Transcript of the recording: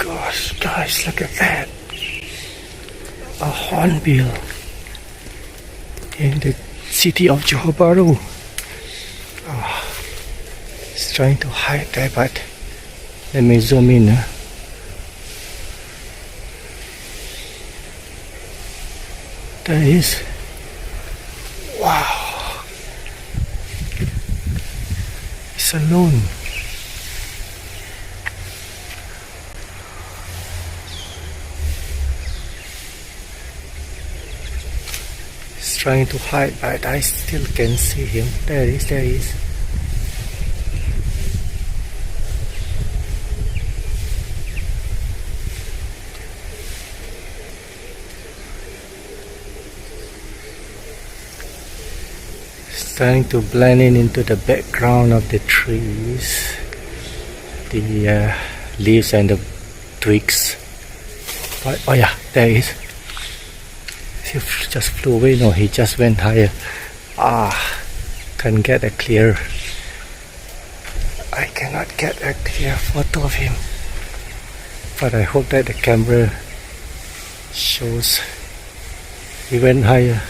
gosh, guys, look at that. A hornbill in the city of Johor Bahru. It's trying to hide there, but let me zoom in. There it is. Wow. It's alone. He's trying to hide, but I still can see him. There he is, there he is. Trying to blend in into the background of the trees, the leaves and the twigs. But, oh yeah, there he is. He just flew away. No, he just went higher. Can't get a clear. I cannot get a clear photo of him. But I hope that the camera shows he went higher.